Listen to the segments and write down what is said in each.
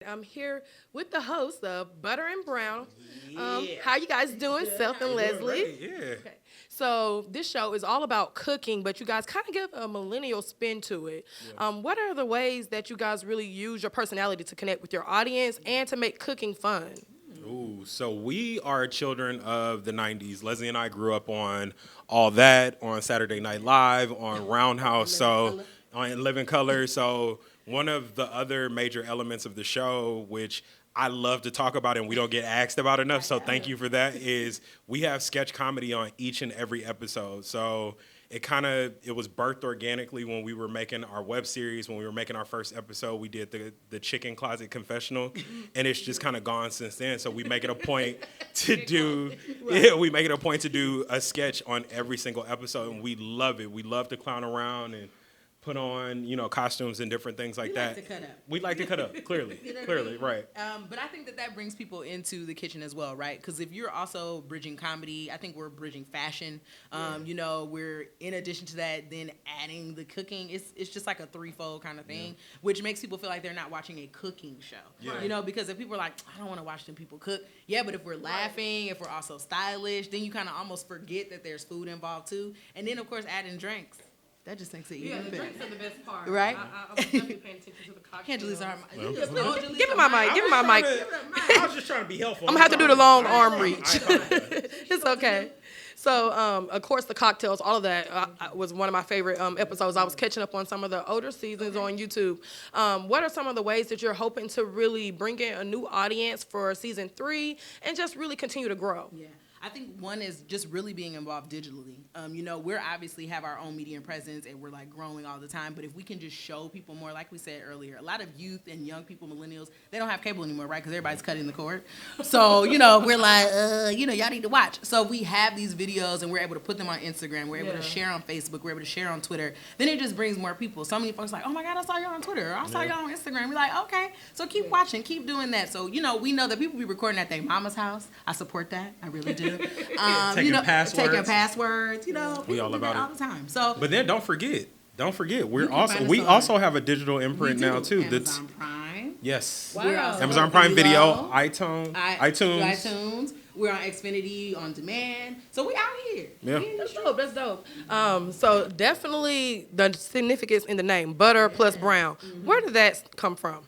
I'm here with the hosts of Butter and Brown. Yeah. How you guys doing, Seth and Leslie? Great, yeah. Okay. So this show is all about cooking, but you guys kind of give a millennial spin to it. What are the ways that you guys really use your personality to connect with your audience and to make cooking fun? Ooh, so we are children of the 90s. Leslie and I grew up on all that, on Saturday Night Live, on Roundhouse, so on Living Color. So one of the other major elements of the show, which I love to talk about and we don't get asked about enough, so thank you for that, is we have sketch comedy on each and every episode. So it was birthed organically when we were making our web series. When we were making our first episode, we did the chicken closet confessional, and it's just kind of gone since then. So we make it a point to do we make it a point to do a sketch on every single episode, and we love it. We love to clown around and put on, costumes and different things like that. Like to cut up. We like to cut up, clearly. You know what I Clearly, mean? right. But I think that brings people into the kitchen as well, right? Because if you're also bridging comedy, I think we're bridging fashion. We're, in addition to that, then adding the cooking. It's just like a threefold kind of thing, which makes people feel like they're not watching a cooking show. Yeah. Because if people are like, I don't want to watch them people cook. Yeah, but if we're laughing, if we're also stylish, then you kind of almost forget that there's food involved too. And then, of course, adding drinks. That just makes it even Yeah, the better. drinks are the best part. Right? I was definitely paying attention to the cocktails. Give me my mic. Give me my mic. I was just trying to be helpful. I'm gonna have to do the long arm I reach. apologize. It's okay. So, of course, the cocktails, all of that was one of my favorite episodes. I was catching up on some of the older seasons on YouTube. What are some of the ways that you're hoping to really bring in a new audience for season 3 and just really continue to grow? Yeah. I think one is just really being involved digitally. We're obviously have our own media and presence and we're like growing all the time. But if we can just show people more, like we said earlier, a lot of youth and young people, millennials, they don't have cable anymore, right? Because everybody's cutting the cord. So, we're like, y'all need to watch. So we have these videos and we're able to put them on Instagram. We're able to share on Facebook. We're able to share on Twitter. Then it just brings more people. So many folks are like, oh my God, I saw you on Twitter. Or I saw you on Instagram. We're like, okay. So keep watching. Keep doing that. So, we know that people be recording at their mama's house. I support that. I really do. Taking passwords. We all about it all the time. So, but then don't forget, we can find us on- also have a digital imprint now too. Amazon Prime. Yes. We're also Amazon on Prime Video, Hulu, iTunes. We're on Xfinity on demand. So we out here. Yeah. That's dope. That's dope. So definitely the significance in the name, Butter plus Brown. Where did that come from?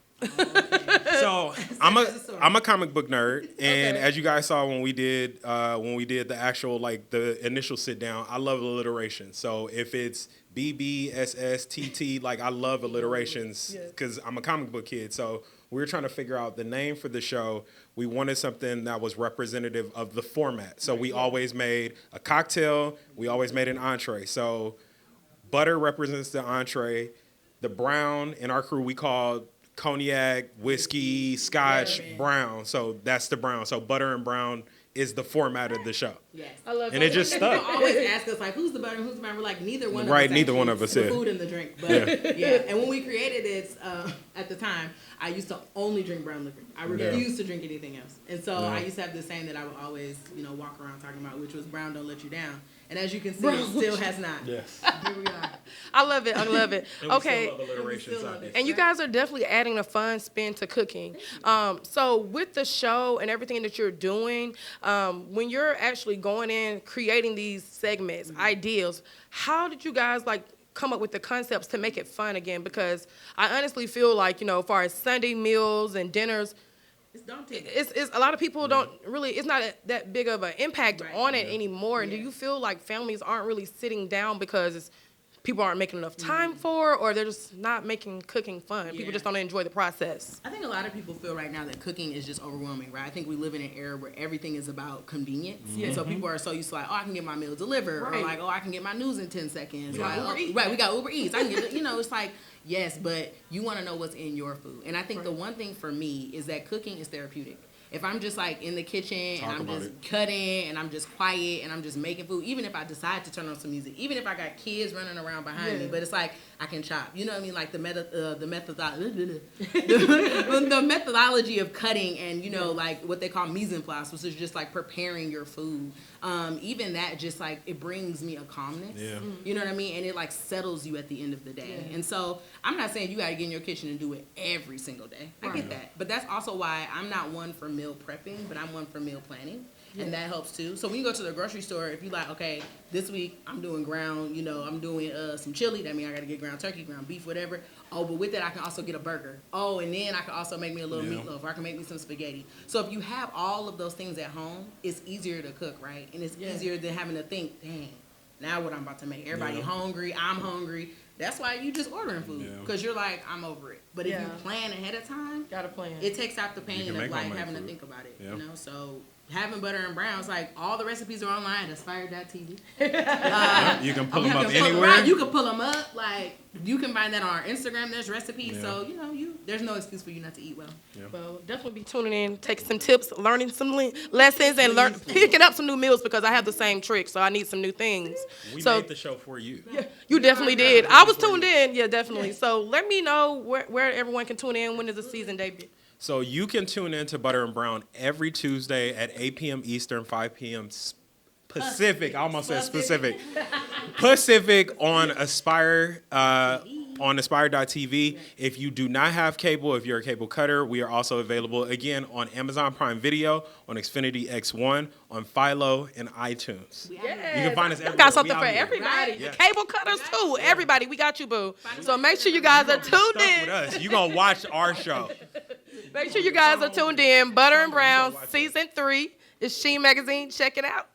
So I'm a comic book nerd, and as you guys saw when we did the actual the initial sit down, I love alliteration. So if it's BBSSTT, I love alliterations because I'm a comic book kid. So we were trying to figure out the name for the show. We wanted something that was representative of the format. So we always made a cocktail. We always made an entree. So butter represents the entree. The brown in our crew we called cognac, whiskey, scotch, brown. So that's the brown. So butter and brown is the format of the show. Yes. I love And it just People stuck. always ask us who's the butter and who's the brown. We're like neither one of us. Right, neither one actually. of us The is. food and the drink. But yeah. And when we created this, at the time, I used to only drink brown liquor. I refused to drink anything else. And so I used to have this saying that I would always, walk around talking about, which was brown don't let you down. And as you can see, it still has not. Yes. Here we are. I love it. I love it. And we Okay. still love alliterations, love it. obviously. And you guys are definitely adding a fun spin to cooking. So with the show and everything that you're doing, when you're actually going in, creating these segments, ideas, how did you guys come up with the concepts to make it fun again? Because I honestly feel like, as far as Sunday meals and dinners, It's daunting. it's a lot of people don't really, it's not that big of an impact Right. on it anymore. And do Yeah. you feel like families aren't really sitting down because people aren't making enough time for it, or they're just not making cooking fun? People Yeah. just don't enjoy the process. I think a lot of people feel right now that cooking is just overwhelming, right? I think we live in an era where everything is about convenience. And so people are so used to I can get my meal delivered. Right. Or I can get my news in 10 seconds. got Uber Eats. Right, we got Uber Eats. I can get it's like, yes, but you want to know what's in your food. And I think the one thing for me is that cooking is therapeutic. if I'm just like in the kitchen and Talk I'm about just it. cutting and I'm just quiet and I'm just making food, even if I decide to turn on some music, even if I got kids running around behind me, but it's like I can chop. You know what I mean? Like the methodology of cutting and, you know, like what they call mise en place, which is just like preparing your food. Even that just like, it brings me a calmness. Yeah. You know what I mean? And it like settles you at the end of the day. And so I'm not saying you got to get in your kitchen and do it every single day. I get that. But that's also why I'm not one for meal prepping, but I'm one for meal planning. And that helps too. So when you go to the grocery store, if you like, okay, this week I'm doing ground, you know, I'm doing some chili. That means I got to get ground turkey, ground beef, whatever. Oh, but with that, I can also get a burger. Oh, and then I can also make me a little meatloaf, or I can make me some spaghetti. So if you have all of those things at home, it's easier to cook, right? And it's easier than having to think, dang, now what I'm about to make. Everybody hungry, I'm hungry. That's why you just ordering food, because you're like, I'm over it. But if you plan ahead of time, Gotta plan. it takes out the pain of like homemade having to food. think about it. Yeah. You know, so having butter and browns, like all the recipes are online at aspire.tv. You can pull them up You can anywhere. right, you can pull them up. Like you can find that on our Instagram. There's recipes, so you know there's no excuse for you not to eat well. Well, definitely be tuning in, taking some tips, learning some lessons, and picking up some new meals because I have the same tricks, so I need some new things. We So made the show for you. you definitely did. I was tuned in. Yeah, definitely. So let me know where everyone can tune in. When is the season debut? So you can tune in to Butter and Brown every Tuesday at 8 p.m. Eastern, 5 p.m. Pacific. I almost said specific. Pacific on Aspire, on Aspire.tv. If you do not have cable, if you're a cable cutter, we are also available again on Amazon Prime Video, on Xfinity X1, on Philo, and iTunes. Yes. You can find us everywhere. Got something We for out here. everybody. Yeah. The cable cutters too. Everybody, we got you, boo. So make sure you guys are tuned Stuck with in. us. You're going to watch our show. Make sure you guys are tuned in. Butter and Brown season 3. It's Sheen Magazine. Check it out.